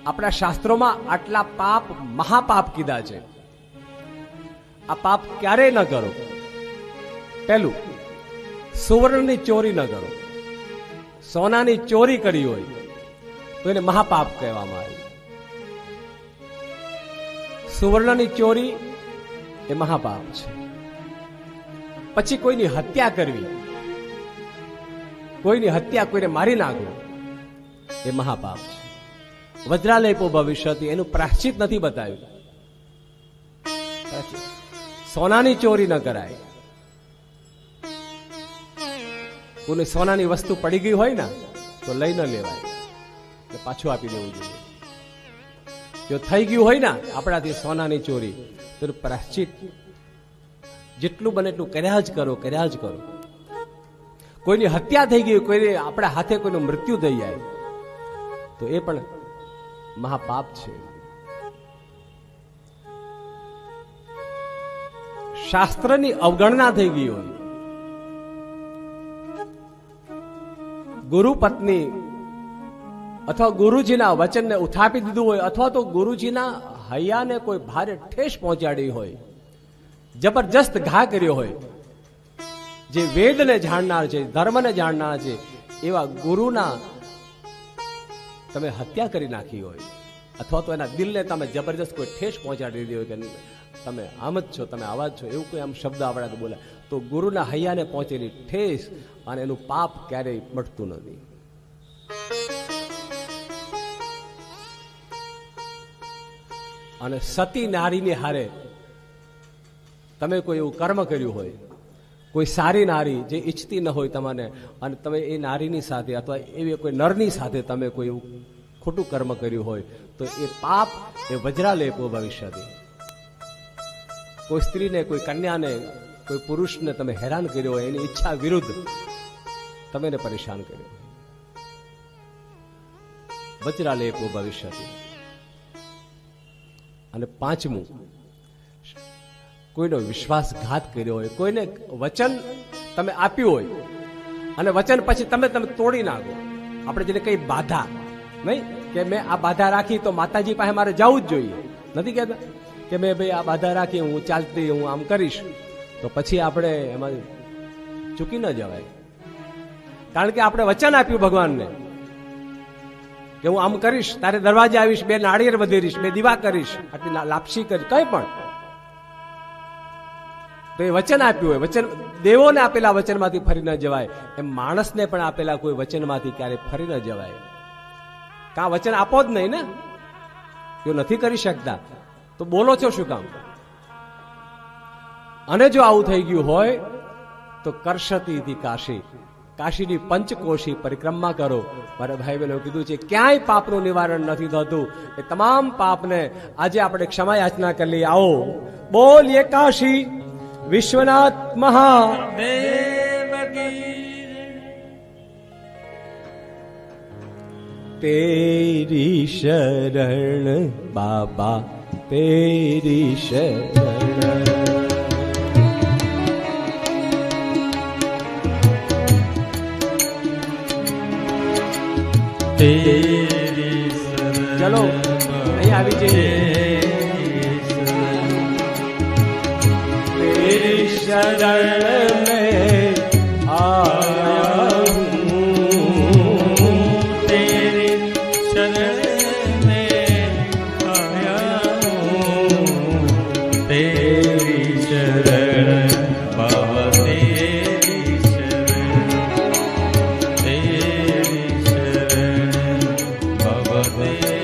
આપણા શાસ્ત્રોમાં આટલા પાપ મહાપાપ કીધા છે. આ પાપ ક્યારેય ન કરો. પહેલું, સુવર્ણની ચોરી ન કરો. સોનાની ચોરી કરી હોય તો એને મહાપાપ કહેવામાં આવે. સુવર્ણની ચોરી એ મહાપાપ છે. પછી કોઈની હત્યા કરવી, કોઈની હત્યા, કોઈને મારી નાખવું એ મહાપાપ છે. વજ્રાલેપો ભવિષ્યથી એનું પ્રાયશ્ચિત નથી બતાવ્યું. સોનાની ચોરી ન કરાય. કોઈને સોનાની વસ્તુ પડી ગઈ હોય ને તો લઈ ન લેવાય, તો પાછું આપી દેવું જોઈએ. જો થઈ ગયું હોય ને આપણાથી સોનાની ચોરી, તો પ્રાયશ્ચિત જેટલું બને એટલું કર્યા જ કરો, કર્યા જ કરો. કોઈની હત્યા થઈ ગઈ, કોઈને આપણા હાથે કોઈનું મૃત્યુ થઈ જાય તો એ પણ મહાપાપ છે. શાસ્ત્રની અવગણના થઈ ગઈ હોય, ગુરુ પત્ની અથવા ગુરુજીના વચનને ઉથાપી દીધું હોય, અથવા તો ગુરુજીના હૈયાને કોઈ ભારે ઠેસ પહોંચાડી હોય, જબરજસ્ત ઘા કર્યો હોય. જે વેદને જાણનાર છે, ધર્મને જાણનાર છે, એવા ગુરુના તમે હત્યા કરી નાખી હોય, અથવા તો એના દિલને તમે જબરજસ્ત કોઈ ઠેસ પહોંચાડી દીધી હોય કે તમે આમ જ છો, તમે આવા જ છો, એવું કોઈ આમ શબ્દ આપણાથી બોલે તો ગુરુના હૈયાને પહોંચેલી ઠેસ અને એનું પાપ ક્યારેય મટતું નથી. અને સતી નારીની હારે તમે કોઈ એવું કર્મ કર્યું હોય, કોઈ સારી નારી જે ઈચ્છતી ન હોય તમને, અને તમે એ નારીની સાથે અથવા એવી કોઈ નરની સાથે તમે કોઈ એવું ખોટું કર્મ કર્યું હોય તો એ પાપ એ વજ્રાલેપો ભવિષ્યથી. કોઈ સ્ત્રીને, કોઈ કન્યાને, કોઈ પુરુષને તમે હેરાન કર્યો હોય, એની ઈચ્છા વિરુદ્ધ તમે એને પરેશાન કર્યો, વજ્રાલેપો ભવિષ્યથી. અને પાંચમું, કોઈનો વિશ્વાસઘાત કર્યો હોય, કોઈને વચન તમે આપ્યું હોય અને વચન પછી તમે તોડી નાખો. આપણે જેને કઈ બાધા નહીં કે મેં આ બાધા રાખી તો માતાજી પાસે મારે જવું જ જોઈએ, નથી કહેતા કે મેં ભાઈ આ બાધા રાખી, હું ચાલતી, હું આમ કરીશ, તો પછી આપણે એમાં ચૂકી ન જવાય. કારણ કે આપણે વચન આપ્યું ભગવાનને કે હું આમ કરીશ, તારે દરવાજે આવીશ, બે નાળિયેર વધેરીશ, બે દીવા કરીશ, આટલી લાપસી કરીશ, કઈ પણ. તો એ વચન આપ્યું હોય, વચન દેવોને આપેલા વચનમાંથી ફરી ન જવાય, એમ માણસને પણ આપેલા કોઈ વચનમાંથી ક્યારે ફરી ન જવાય. કા વચન આપો જ નહીં ને, જો નથી કરી શકતા તો બોલો છો શું કામ? અને જો આવું થઈ ગયું હોય તો કરશતી કાશી, કાશીની પંચકોશી પરિક્રમા કરો. મારા ભાઈ બહેનો કીધું છે, ક્યાંય પાપનું નિવારણ નથી થતું. એ તમામ પાપને આજે આપણે ક્ષમા યાચના કરી લઈએ. આવો બોલીએ કાશી વિશ્વનાથ મહાદેવ કી. તેરી શરણ બાબા, તેરી શરણ. ચલો અહીં આવી જઈએ. તેરી શરણ મેં આયા હું, તેરી શરણ મેં આયા હું, તેરી શરણ બાબા, તેરી શરણ, તેરી શરણ બાબા, તેરી